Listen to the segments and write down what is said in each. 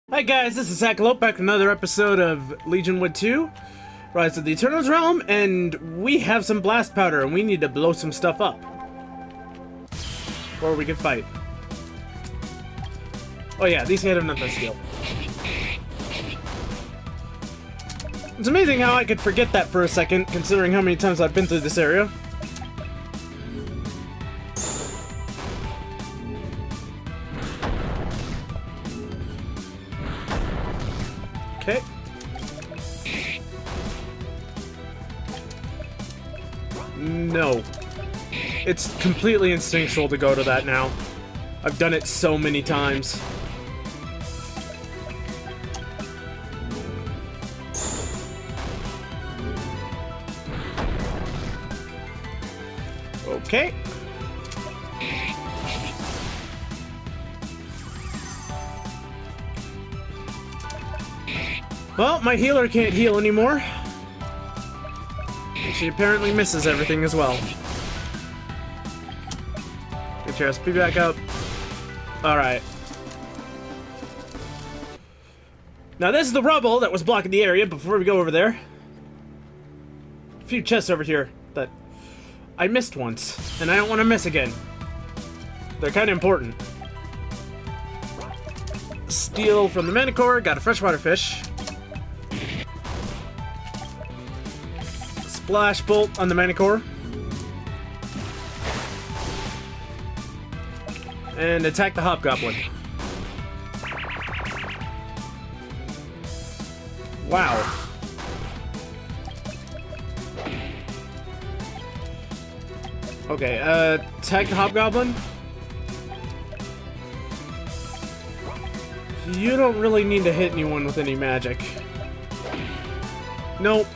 Hi guys, this is Sackalope back with another episode of Legionwood 2, Rise of the Eternal's Realm, and we have some blast powder and we need to blow some stuff up. Or we can fight. Oh yeah, these guys have nothing to steal. It's amazing how I could forget that for a second, considering how many times I've been through this area. Okay. No. It's completely instinctual to go to that now. I've done it so many times. Okay. Well, my healer can't heal anymore. And she apparently misses everything as well. Get your SP back up. Alright. Now this is the rubble that was blocking the area before we go over there. A few chests over here that I missed once, and I don't want to miss again. They're kind of important. Steal from the Manicore, got a freshwater fish. Splash bolt on the Manicore. And attack the Hobgoblin. Wow. Okay, attack the Hobgoblin. You don't really need to hit anyone with any magic. Nope.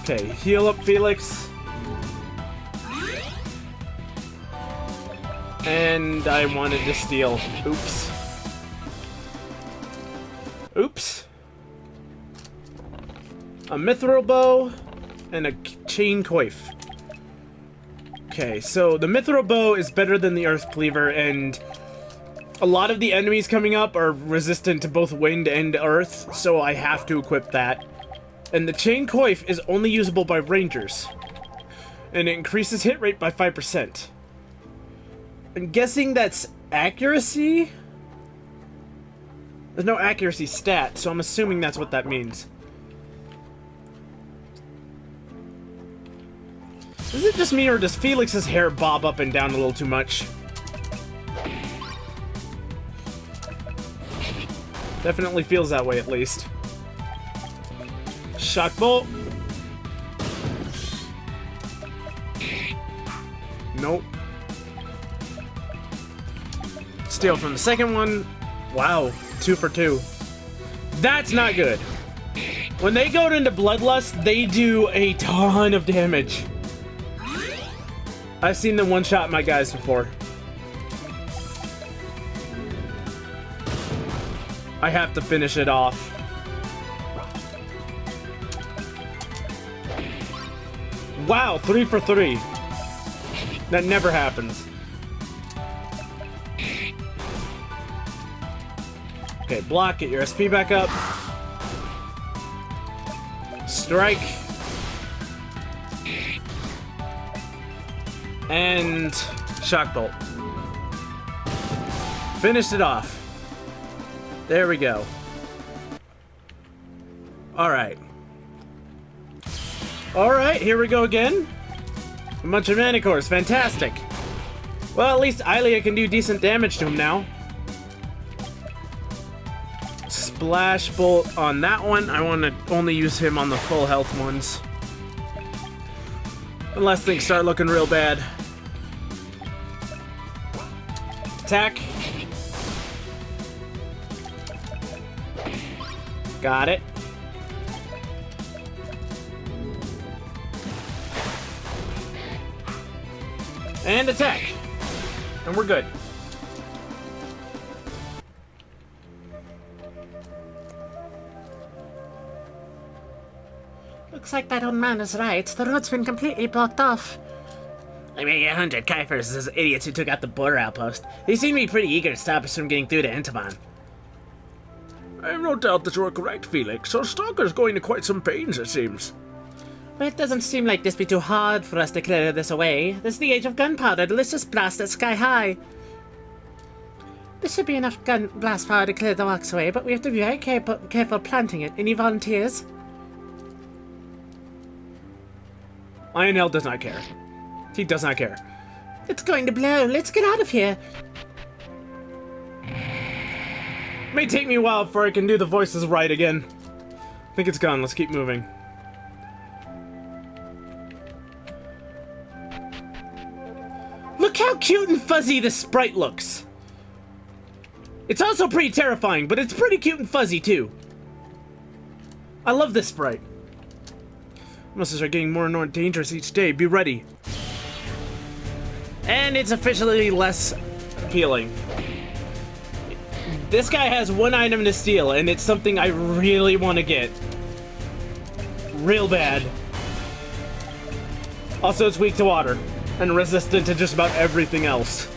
Okay, heal up Felix. And I wanted to steal. Oops. Oops. A mithril bow and a chain coif. Okay, so the mithril bow is better than the earth cleaver, and a lot of the enemies coming up are resistant to both wind and earth, so I have to equip that. And the chain coif is only usable by rangers, and it increases hit rate by 5%. I'm guessing that's accuracy? There's no accuracy stat, so I'm assuming that's what that means. Is it just me, or does Felix's hair bob up and down a little too much? Definitely feels that way, at least. Shock bolt. Nope. Steal from the second one. Wow, 2 for 2. That's not good. When they go into Bloodlust, they do a ton of damage. I've seen them one-shot my guys before. I have to finish it off. Wow, 3 for 3. That never happens. Okay, block, get your SP back up. Strike. And shock bolt. Finished it off. There we go. Alright. Alright, here we go again. A bunch of Manicores, fantastic. Well, at least Ilia can do decent damage to him now. Splash bolt on that one. I want to only use him on the full health ones. Unless things start looking real bad. Attack. Got it. And attack. And we're good. Looks like that old man is right. The road's been completely blocked off. Like maybe 100 Kuifers, those idiots who took out the border outpost. They seem to be pretty eager to stop us from getting through to Entaban. I have no doubt that you are correct, Felix. So Stalker's going to quite some pains, it seems. But it doesn't seem like this be too hard for us to clear this away. This is the age of gunpowder. Let's just blast it sky high. There should be enough gun blast power to clear the rocks away, but we have to be very careful planting it. Any volunteers? Lionel does not care. He does not care. It's going to blow. Let's get out of here. May take me a while before I can do the voices right again. I think it's gone. Let's keep moving. Look how cute and fuzzy this sprite looks. It's also pretty terrifying, but it's pretty cute and fuzzy too. I love this sprite. Monsters are getting more and more dangerous each day. Be ready. And it's officially less appealing. This guy has one item to steal, and it's something I really want to get. Real bad. Also, it's weak to water, and resistant to just about everything else.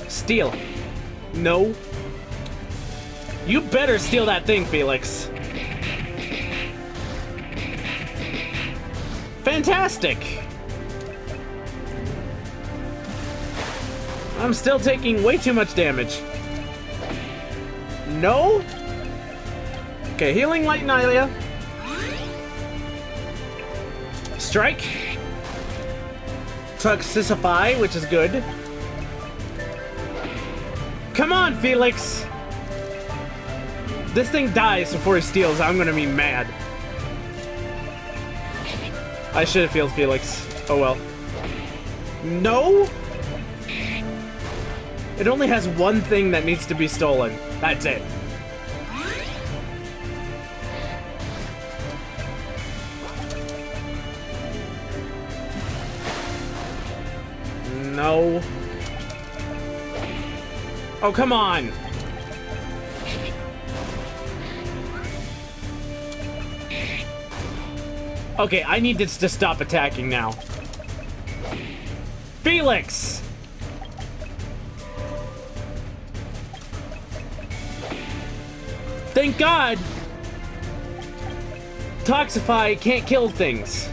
Steal. No. You better steal that thing, Felix. Fantastic! I'm still taking way too much damage. No? Okay, healing light Nylia. Strike. Toxicify, which is good. Come on, Felix! This thing dies before he steals. I'm gonna be mad. I should have healed Felix. Oh well. No? It only has one thing that needs to be stolen. That's it. No. Oh, come on. Okay, I need this to stop attacking now. Felix! Thank God! Toxify can't kill things.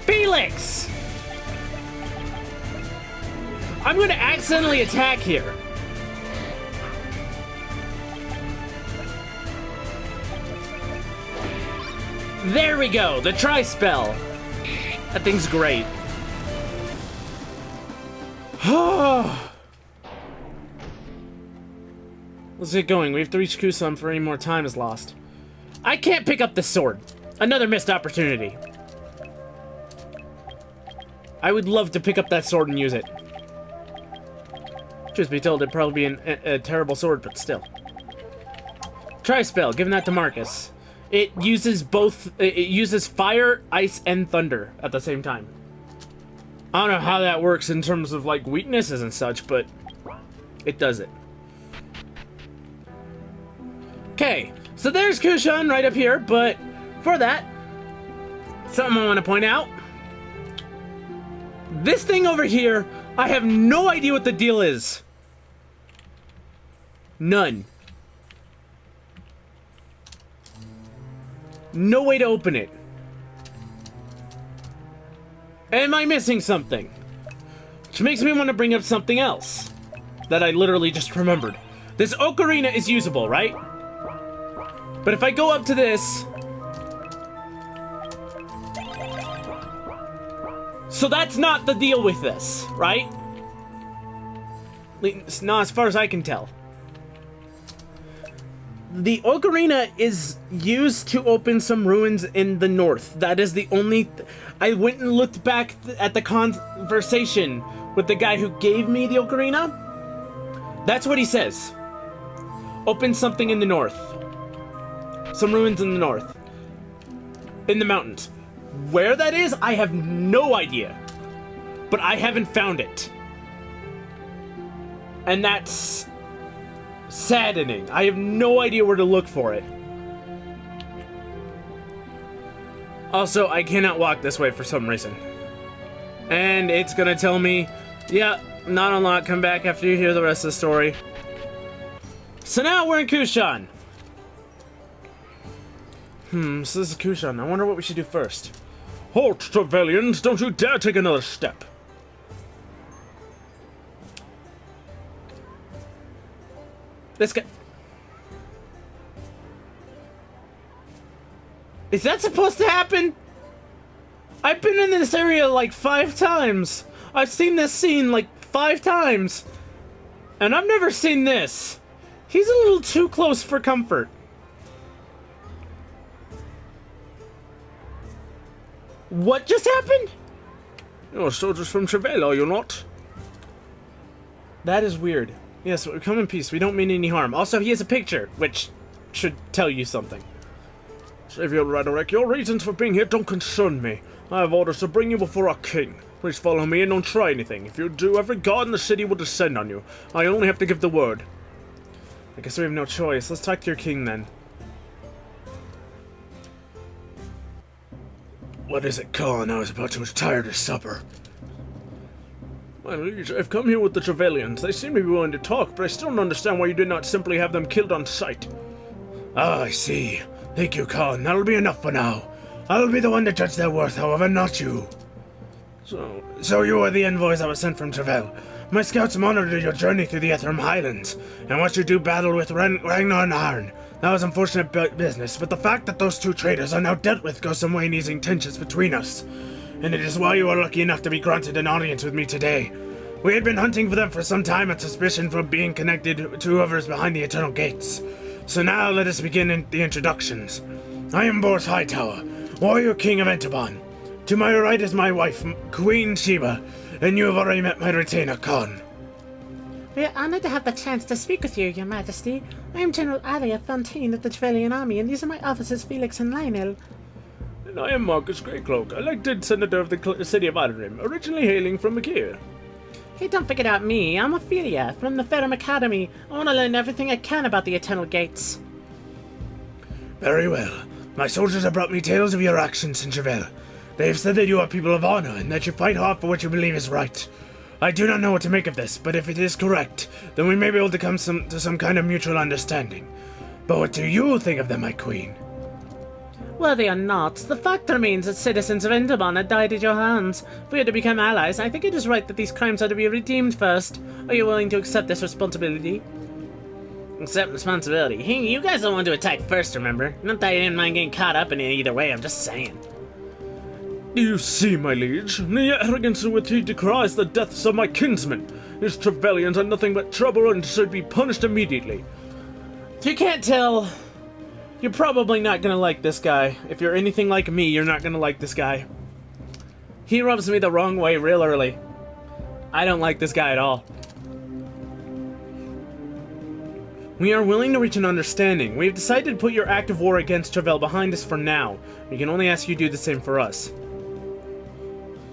Felix! I'm gonna accidentally attack here. There we go, the tri-spell. That thing's great. Let's get going. We have to reach Kusan before any more time is lost. I can't pick up the sword. Another missed opportunity. I would love to pick up that sword and use it. Truth be told, it'd probably be a terrible sword, but still. Tri-spell, giving that to Marcus. It uses both. It uses fire, ice, and thunder at the same time. I don't know how that works in terms of like weaknesses and such, but it does it. Okay, so there's Kushan right up here, but for that, something I want to point out. This thing over here, I have no idea what the deal is. None. No way to open it. Am I missing something? Which makes me want to bring up something else that I literally just remembered. This ocarina is usable, right? But if I go up to this... So that's not the deal with this, right? Not as far as I can tell. The ocarina is used to open some ruins in the north. That is the only... I went and looked back at the conversation with the guy who gave me the ocarina. That's what he says. Open something in the north. Some ruins in the north. In the mountains. Where that is, I have no idea. But I haven't found it. And that's saddening. I have no idea where to look for it. Also, I cannot walk this way for some reason. And it's gonna tell me, yeah, not unlocked, come back after you hear the rest of the story. So now we're in Kushan. So this is Kushan. I wonder what we should do first. Halt, Trevelyan's! Don't you dare take another step! This guy... Is that supposed to happen? I've been in this area like 5 times. I've seen this scene like 5 times. And I've never seen this. He's a little too close for comfort. What just happened? You're soldiers from Trevel, are you not? That is weird. Yes, we come in peace. We don't mean any harm. Also, he has a picture, which should tell you something. Savior Radorek, your reasons for being here don't concern me. I have orders to bring you before our king. Please follow me and don't try anything. If you do, every god in the city will descend on you. I only have to give the word. I guess we have no choice. Let's talk to your king then. What is it, Khan? I was about to retire to supper. My liege, I've come here with the Trevelyan's. They seem to be willing to talk, but I still don't understand why you did not simply have them killed on sight. Ah, I see. Thank you, Khan. That'll be enough for now. I'll be the one to judge their worth, however, not you. So you are the envoys I was sent from Trevel. My scouts monitored your journey through the Ethereum Highlands, and watched you do battle with Ragnar and Arn. That was unfortunate business, but the fact that those 2 traitors are now dealt with goes some way in easing tensions between us. And it is why you are lucky enough to be granted an audience with me today. We had been hunting for them for some time at suspicion for being connected to whoever's behind the Eternal Gates. So now let us begin the introductions. I am Boris Hightower, warrior king of Enterbon. To my right is my wife, Queen Sheba, and you have already met my retainer, Khan. We are honored to have the chance to speak with you, Your Majesty. I am General Aria Fontaine of the Trevelyan Army, and these are my officers Felix and Lionel. And I am Marcus Greycloak, elected senator of the city of Adrim, originally hailing from Makir. Hey, don't forget about me. I'm Ophelia, from the Ferrum Academy. I want to learn everything I can about the Eternal Gates. Very well. My soldiers have brought me tales of your actions in Trevel. They have said that you are people of honor, and that you fight hard for what you believe is right. I do not know what to make of this, but if it is correct, then we may be able to come to some kind of mutual understanding. But what do you think of them, my queen? Worthy or not, the fact remains that citizens of Enterbon have died at your hands. If we are to become allies, I think it is right that these crimes are to be redeemed first. Are you willing to accept this responsibility? Accept responsibility? Hey, you guys don't want to attack first, remember? Not that I didn't mind getting caught up in it either way, I'm just saying. You see, my liege, the arrogance with which he decries the deaths of my kinsmen. His Trevelyan's are nothing but trouble and should be punished immediately. If you can't tell, you're probably not gonna like this guy. If you're anything like me, you're not gonna like this guy. He rubs me the wrong way real early. I don't like this guy at all. We are willing to reach an understanding. We have decided to put your active war against Trevel behind us for now. We can only ask you to do the same for us.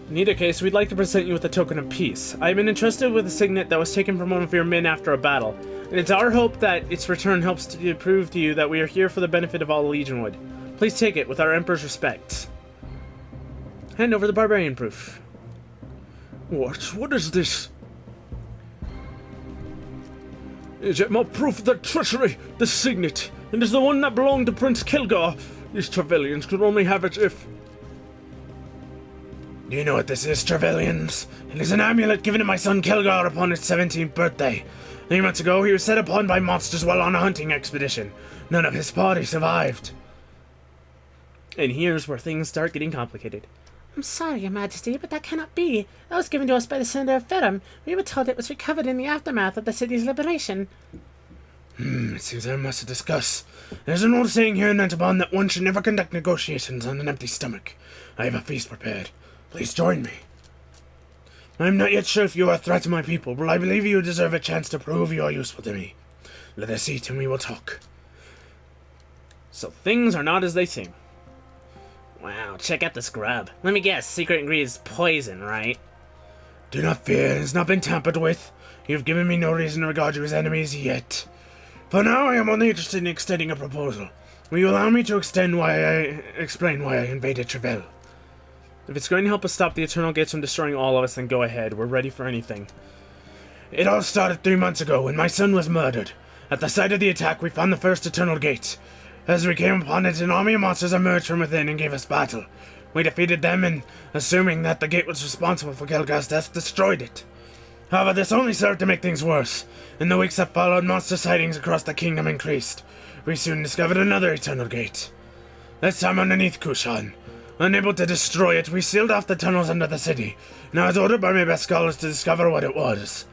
In either case, we'd like to present you with a token of peace. I have been entrusted with a signet that was taken from one of your men after a battle, and it's our hope that its return helps to prove to you that we are here for the benefit of all Legionwood. Please take it with our Emperor's respects. Hand over the barbarian proof. What is this? Is it more proof of the treachery? The signet. It is the one that belonged to Prince Kilgar. These Trevelyan's could only have it if... Do you know what this is, Trevelyan's? It is an amulet given to my son Kilgar upon his 17th birthday. 3 months ago, he was set upon by monsters while on a hunting expedition. None of his party survived. And here's where things start getting complicated. I'm sorry, Your Majesty, but that cannot be. That was given to us by the Senator of Ferrum. We were told it was recovered in the aftermath of the city's liberation. It seems there much to discuss. There's an old saying here in Enterbon that one should never conduct negotiations on an empty stomach. I have a feast prepared. Please join me. I'm not yet sure if you are a threat to my people, but I believe you deserve a chance to prove you are useful to me. Let us eat and we will talk. So things are not as they seem. Wow, check out this grub. Let me guess, secret ingredient is poison, right? Do not fear, it has not been tampered with. You have given me no reason to regard you as enemies yet. For now, I am only interested in extending a proposal. Will you allow me to explain why I invaded Treville? If it's going to help us stop the Eternal Gates from destroying all of us, then go ahead. We're ready for anything. It all started 3 months ago when my son was murdered. At the site of the attack, we found the first Eternal Gate. As we came upon it, an army of monsters emerged from within and gave us battle. We defeated them and, assuming that the gate was responsible for Gelgar's death, destroyed it. However, this only served to make things worse. In the weeks that followed, monster sightings across the kingdom increased. We soon discovered another Eternal Gate. This time underneath Kushan. Unable to destroy it, we sealed off the tunnels under the city, and I was ordered by my best scholars to discover what it was.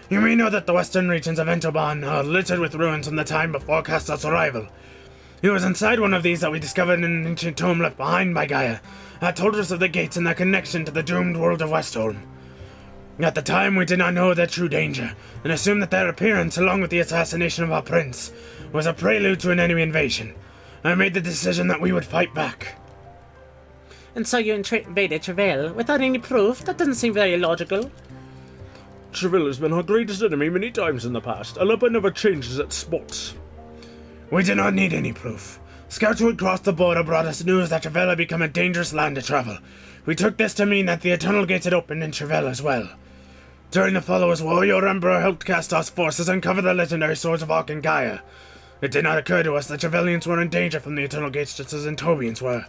You may know that the western regions of Entoban are littered with ruins from the time before Kastel's arrival. It was inside one of these that we discovered an ancient tome left behind by Gaia, that told us of the gates and their connection to the doomed world of Westholm. At the time, we did not know their true danger, and assumed that their appearance, along with the assassination of our prince, was a prelude to an enemy invasion. I made the decision that we would fight back. And so you invaded Treville without any proof? That doesn't seem very logical. Treville has been our greatest enemy many times in the past. Aleppo never changes its spots. We did not need any proof. Scouts who had crossed the border brought us news that Treville had become a dangerous land to travel. We took this to mean that the Eternal Gates had opened in Treville as well. During the Followers' War, your Emperor helped Kastel's forces uncover the legendary swords of Ark and Gaia. It did not occur to us that Trevellians were in danger from the Eternal Gates just as Entobians were.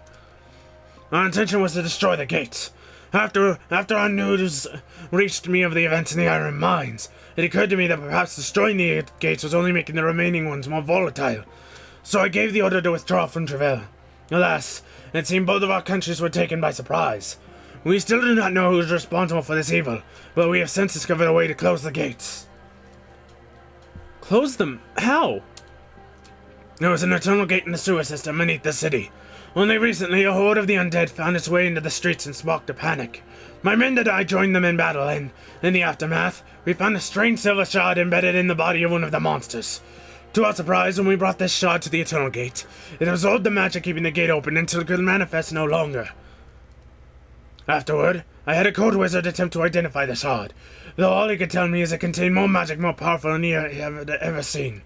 Our intention was to destroy the gates. After our news reached me of the events in the Iron Mines, it occurred to me that perhaps destroying the gates was only making the remaining ones more volatile. So I gave the order to withdraw from Treville. Alas, it seemed both of our countries were taken by surprise. We still do not know who is responsible for this evil, but we have since discovered a way to close the gates. Close them? How? There was an Eternal Gate in the sewer system beneath the city. Only recently, a horde of the undead found its way into the streets and sparked a panic. My men and I joined them in battle, and, in the aftermath, we found a strange silver shard embedded in the body of one of the monsters. To our surprise, when we brought this shard to the Eternal Gate, it absorbed the magic keeping the gate open until it could manifest no longer. Afterward, I had a code wizard attempt to identify the shard, though all he could tell me is it contained more magic more powerful than he had ever seen.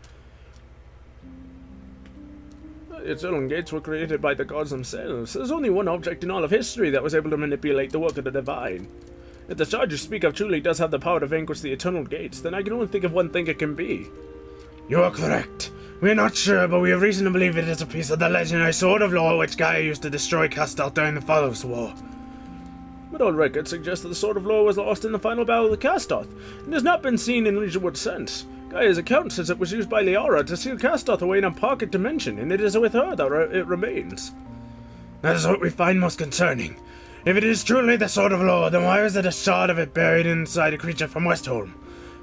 The Eternal Gates were created by the gods themselves. There's only one object in all of history that was able to manipulate the work of the divine. If the shard you speak of truly does have the power to vanquish the Eternal Gates, then I can only think of one thing it can be. You are correct. We are not sure, but we have reason to believe it is a piece of the legendary Sword of Law which Gaia used to destroy Kastel during the Followers' War. But all records suggest that the Sword of Law was lost in the final battle of Castoth, and has not been seen in Legionwood since. Gaia's account says it was used by Liara to seal Castoth away in a pocket dimension, and it is with her that it remains. That is what we find most concerning. If it is truly the Sword of Law, then why is there a shard of it buried inside a creature from Westholm?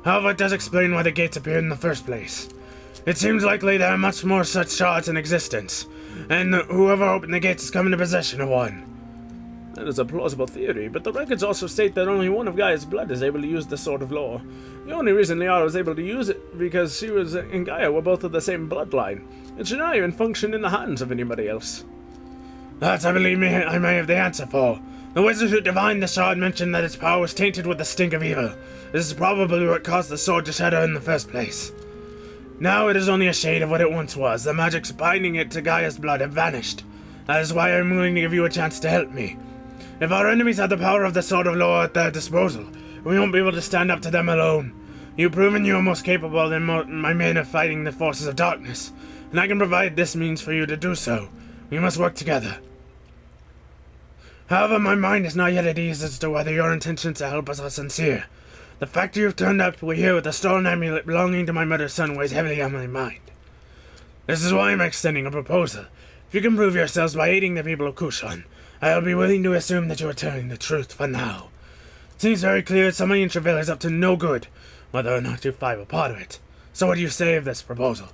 However, it does explain why the gates appeared in the first place. It seems likely there are much more such shards in existence, and whoever opened the gates has come into possession of one. That is a plausible theory, but the records also state that only one of Gaia's blood is able to use the Sword of Law. The only reason Liara was able to use it because she and Gaia were both of the same bloodline. It should not even function in the hands of anybody else. That, I believe, I may have the answer for. The wizard who divined the shard mentioned that its power was tainted with the stink of evil. This is probably what caused the sword to shatter in the first place. Now it is only a shade of what it once was. The magics binding it to Gaia's blood have vanished. That is why I am willing to give you a chance to help me. If our enemies have the power of the Sword of Law at their disposal, we won't be able to stand up to them alone. You've proven you are most capable than my men of fighting the forces of darkness, and I can provide this means for you to do so. We must work together. However, my mind is not yet at ease as to whether your intentions to help us are sincere. The fact you have turned up here with a stolen amulet belonging to my murdered son weighs heavily on my mind. This is why I'm extending a proposal. If you can prove yourselves by aiding the people of Kushan, I will be willing to assume that you are telling the truth for now. It seems very clear that somebody in Treville is up to no good, whether or not you five are part of it. So what do you say of this proposal?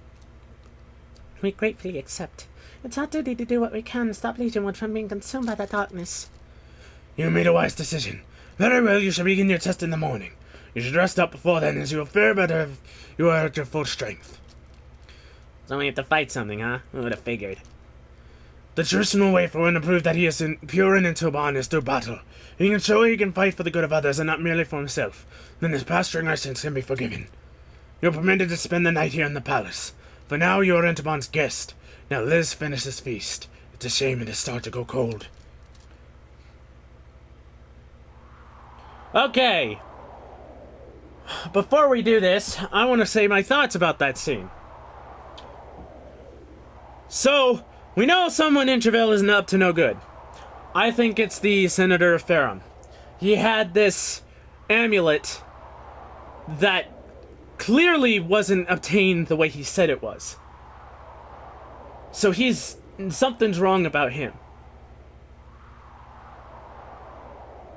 We gratefully accept. It's our duty to do what we can to stop Legionwood from being consumed by the darkness. You made a wise decision. Very well, you shall begin your test in the morning. You should rest up before then, as you will fare better if you are at your full strength. So we have to fight something, huh? Who would have figured? The traditional way for one to prove that he is pure and in Toban is through battle. If he can show he can fight for the good of others and not merely for himself, then his past transgressions can be forgiven. You're permitted to spend the night here in the palace. For now you are Entabon's guest. Now let's finish this feast. It's a shame it is starting to go cold. Okay. Before we do this, I want to say my thoughts about that scene. So, we know someone in Treville isn't up to no good. I think it's the Senator of Ferrum. He had this amulet that clearly wasn't obtained the way he said it was. So something's wrong about him.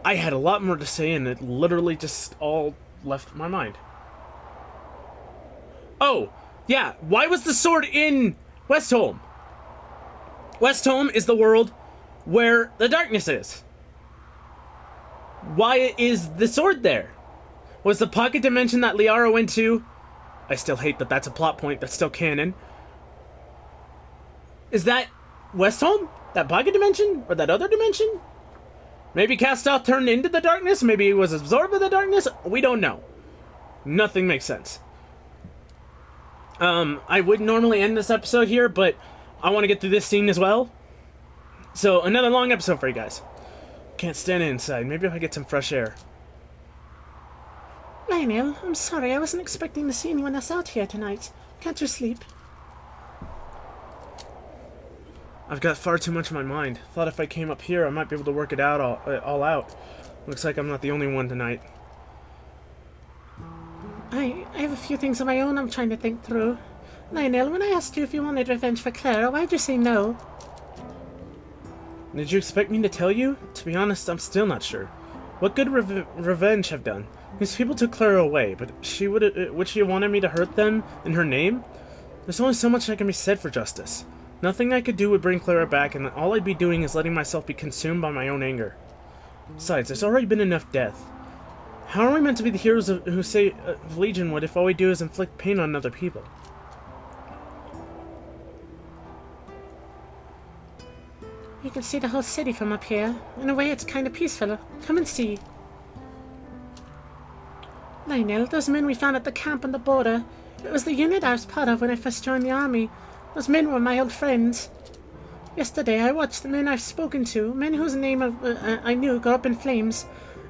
I had a lot more to say and it literally just all left my mind. Oh, yeah, why was the sword in Westholm? Westholm is the world where the darkness is. Why is the sword there? Was the pocket dimension that Liara went to? I still hate that that's a plot point, that's still canon. Is that Westholm? That pocket dimension? Or that other dimension? Maybe Castoff turned into the darkness? Maybe he was absorbed by the darkness? We don't know. Nothing makes sense. I would normally end this episode here, but I want to get through this scene as well. So, another long episode for you guys. Can't stand it inside. Maybe if I get some fresh air. Lionel, I'm sorry. I wasn't expecting to see anyone else out here tonight. Can't you sleep? I've got far too much in my mind. Thought if I came up here, I might be able to work it out all out. Looks like I'm not the only one tonight. I have a few things of my own I'm trying to think through. Lionel, when I asked you if you wanted revenge for Clara, why'd you say no? Did you expect me to tell you? To be honest, I'm still not sure. What good revenge have done? These people took Clara away, but would she have wanted me to hurt them in her name? There's only so much that can be said for justice. Nothing I could do would bring Clara back, and all I'd be doing is letting myself be consumed by my own anger. Besides, there's already been enough death. How are we meant to be the heroes who say Legionwood if all we do is inflict pain on other people? You can see the whole city from up here. In a way, it's kind of peaceful. Come and see. Lionel, those men we found at the camp on the border, it was the unit I was part of when I first joined the army. Those men were my old friends. Yesterday, I watched the men I've spoken to, men whose name I knew, go up in flames.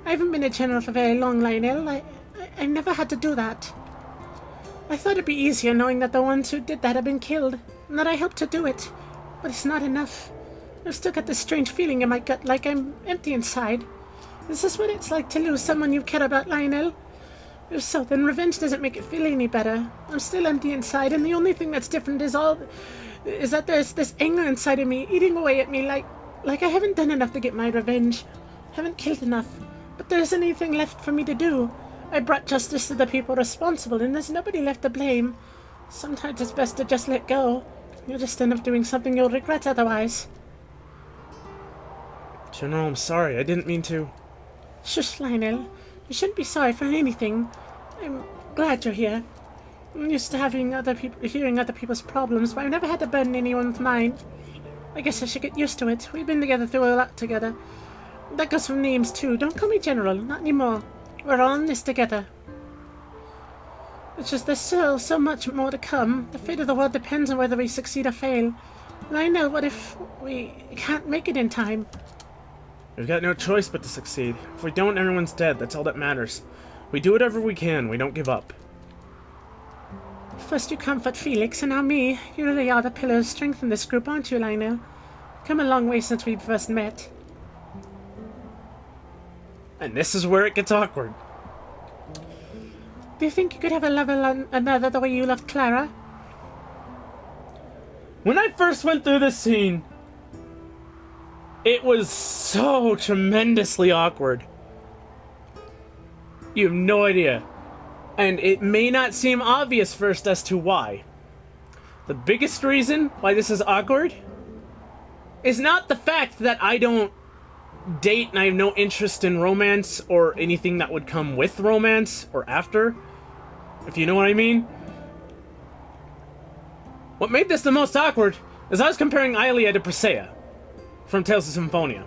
I haven't been a general for very long, Lionel. I never had to do that. I thought it'd be easier knowing that the ones who did that had been killed, and that I helped to do it. But it's not enough. I've still got this strange feeling in my gut, like I'm empty inside. Is this what it's like to lose someone you care about, Lionel? If so, then revenge doesn't make it feel any better. I'm still empty inside, and the only thing that's different is that there's this anger inside of me, eating away at me like I haven't done enough to get my revenge. Haven't killed enough. But there isn't anything left for me to do. I brought justice to the people responsible, and there's nobody left to blame. Sometimes it's best to just let go. You'll just end up doing something you'll regret otherwise. General, I'm sorry. I didn't mean to. Shush, Lionel. You shouldn't be sorry for anything. I'm glad you're here. I'm used to hearing other people's problems, but I've never had to burden anyone with mine. I guess I should get used to it. We've been together through a lot together. That goes for names too. Don't call me General, not anymore. We're all in this together. It's just there's still so much more to come. The fate of the world depends on whether we succeed or fail. Lionel, what if we can't make it in time? We've got no choice but to succeed. If we don't, everyone's dead. That's all that matters. We do whatever we can. We don't give up. First you comfort Felix, and now me. You really are the pillar of strength in this group, aren't you, Lionel? Come a long way since we first met. And this is where it gets awkward. Do you think you could ever love another the way you loved Clara? When I first went through this scene, it was so tremendously awkward. You have no idea. And it may not seem obvious first as to why. The biggest reason why this is awkward is not the fact that I don't date and I have no interest in romance or anything that would come with romance or after, if you know what I mean. What made this the most awkward is I was comparing Ilia to Presea from Tales of Symphonia.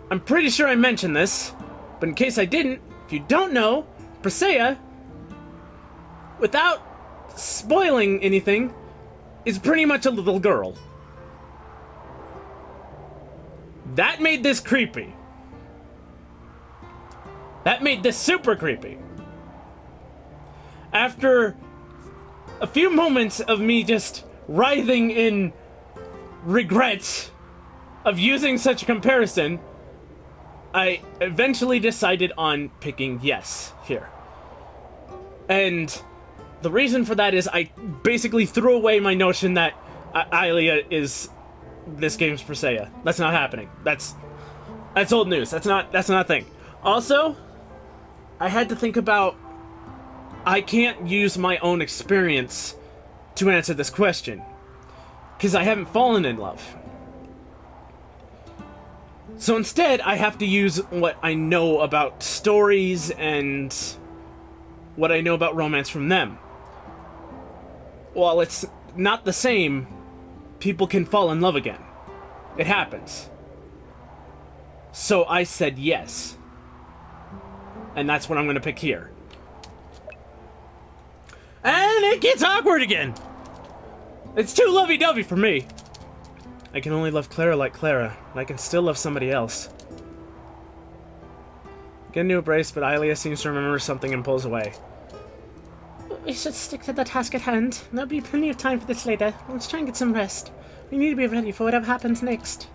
I'm pretty sure I mentioned this, but in case I didn't, if you don't know, Presea, without spoiling anything, is pretty much a little girl. That made this creepy. That made this super creepy. After a few moments of me just writhing in regret of using such a comparison, I eventually decided on picking yes here. And the reason for that is I basically threw away my notion that Aelia is this game's Presea. That's not happening. That's old news. That's not a thing. Also, I had to think about, I can't use my own experience to answer this question, because I haven't fallen in love. So instead, I have to use what I know about stories and what I know about romance from them. While it's not the same, people can fall in love again. It happens. So I said yes. And that's what I'm going to pick here. And it gets awkward again! It's too lovey-dovey for me. I can only love Clara like Clara, and I can still love somebody else. Get a new brace, but Aelia seems to remember something and pulls away. We should stick to the task at hand. There'll be plenty of time for this later. Let's try and get some rest. We need to be ready for whatever happens next.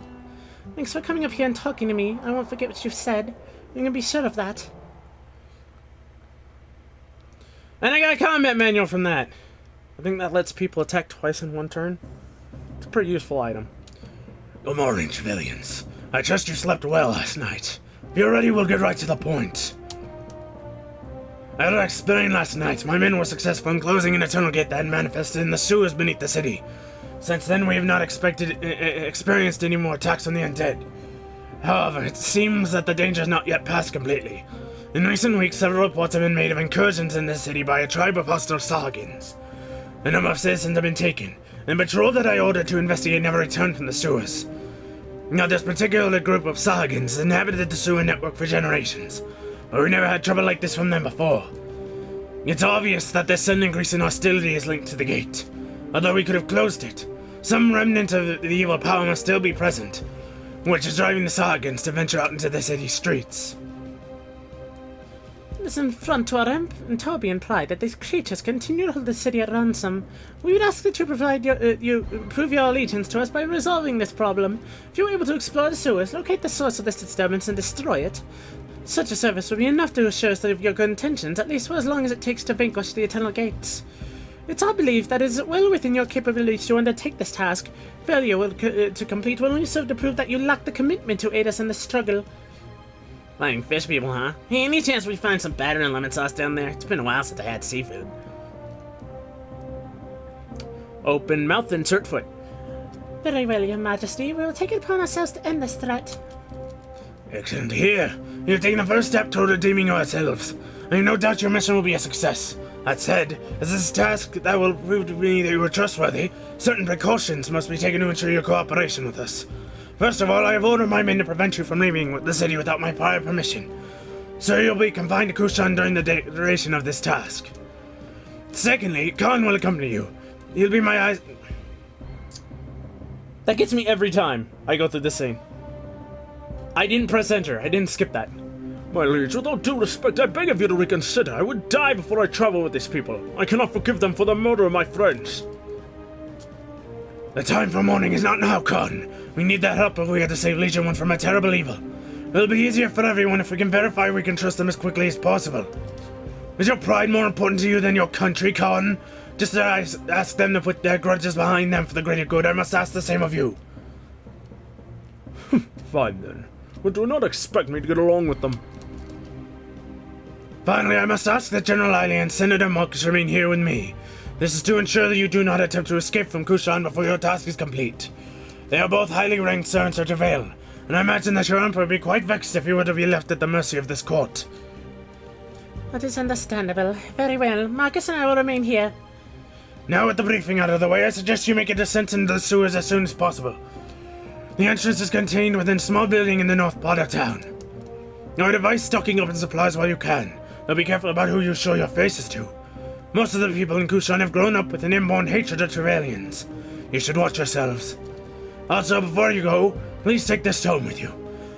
Thanks for coming up here and talking to me. I won't forget what you've said. You can be sure of that. And I got a combat manual from that. I think that lets people attack twice in one turn. It's a pretty useful item. Good morning, civilians. I trust you slept well last night. If you're ready, we'll get right to the point. As I explained last night, my men were successful in closing an tunnel gate that manifested in the sewers beneath the city. Since then, we have not experienced any more attacks on the undead. However, it seems that the danger is not yet passed completely. In recent weeks, several reports have been made of incursions in the city by a tribe of hostile Sahagins. A number of citizens have been taken, and the patrol that I ordered to investigate never returned from the sewers. Now, this particular group of Sahagins has inhabited the sewer network for generations, but we never had trouble like this from them before. It's obvious that this sudden increase in hostility is linked to the gate. Although we could have closed it, some remnant of the evil power must still be present, which is driving the Sahagins to venture out into the city streets. Listen, front to our imp, and Toby implied that these creatures continue to hold the city at ransom. We would ask that you prove your allegiance to us by resolving this problem. If you are able to explore the sewers, locate the source of this disturbance, and destroy it, such a service would be enough to assure us of your good intentions, at least for as long as it takes to vanquish the Eternal Gates. It's our belief that it is well within your capabilities to undertake this task. Failure to complete will only serve to prove that you lack the commitment to aid us in the struggle. Flying fish people, huh? Hey, any chance we find some batter and lemon sauce down there? It's been a while since I had seafood. Open mouth, insert foot. Very well, Your Majesty. We will take it upon ourselves to end this threat. Excellent to hear. You've taken the first step toward redeeming yourselves. I have no doubt your mission will be a success. That said, as this is a task that will prove to me that you are trustworthy, certain precautions must be taken to ensure your cooperation with us. First of all, I have ordered my men to prevent you from leaving the city without my prior permission. So you'll be confined to Kushan during the duration of this task. Secondly, Khan will accompany you. He'll be my eyes. That gets me every time I go through this scene. I didn't press enter. I didn't skip that. My liege, with all due respect, I beg of you to reconsider. I would die before I travel with these people. I cannot forgive them for the murder of my friends. The time for mourning is not now, Khan. We need that help if we are to save Legionwood from a terrible evil. It'll be easier for everyone if we can verify we can trust them as quickly as possible. Is your pride more important to you than your country, Khan? Just as I ask them to put their grudges behind them for the greater good, I must ask the same of you. Fine then. But do not expect me to get along with them. Finally, I must ask that General Ailey and Senator Marcus remain here with me. This is to ensure that you do not attempt to escape from Kushan before your task is complete. They are both highly ranked servants of Vale, and I imagine that your Emperor would be quite vexed if you were to be left at the mercy of this court. That is understandable. Very well. Marcus and I will remain here. Now with the briefing out of the way, I suggest you make a descent into the sewers as soon as possible. The entrance is contained within a small building in the north part of town. I would advise stocking up on supplies while you can. Now be careful about who you show your faces to. Most of the people in Kushan have grown up with an inborn hatred of Trevelyan's. You should watch yourselves. Also, before you go, please take this stone with you.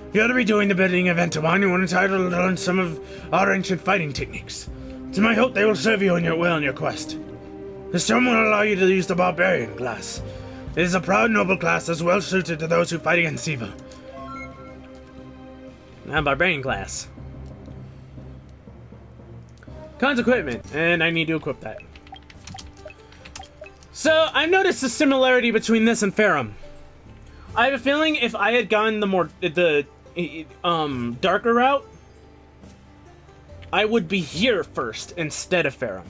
If you ought to be doing the bidding of Entoban, you are entitled to learn some of our ancient fighting techniques. It's my hope they will serve you well in your quest. The stone will allow you to use the barbarian class. It is a proud noble class as well suited to those who fight against evil. Barbarian class. Cons equipment, and I need to equip that. So, I've noticed a similarity between this and Ferrum. I have a feeling if I had gone the darker route, I would be here first instead of Ferrum.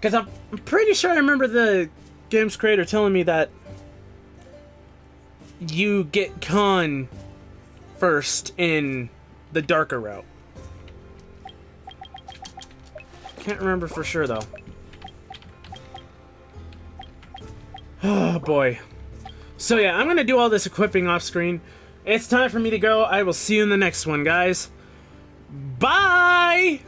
Because I'm pretty sure I remember the game's creator telling me that you get Con first in the darker route. Can't remember for sure though. Oh boy. So yeah, I'm gonna do all this equipping off screen. It's time for me to go. I will see you in the next one, guys. Bye!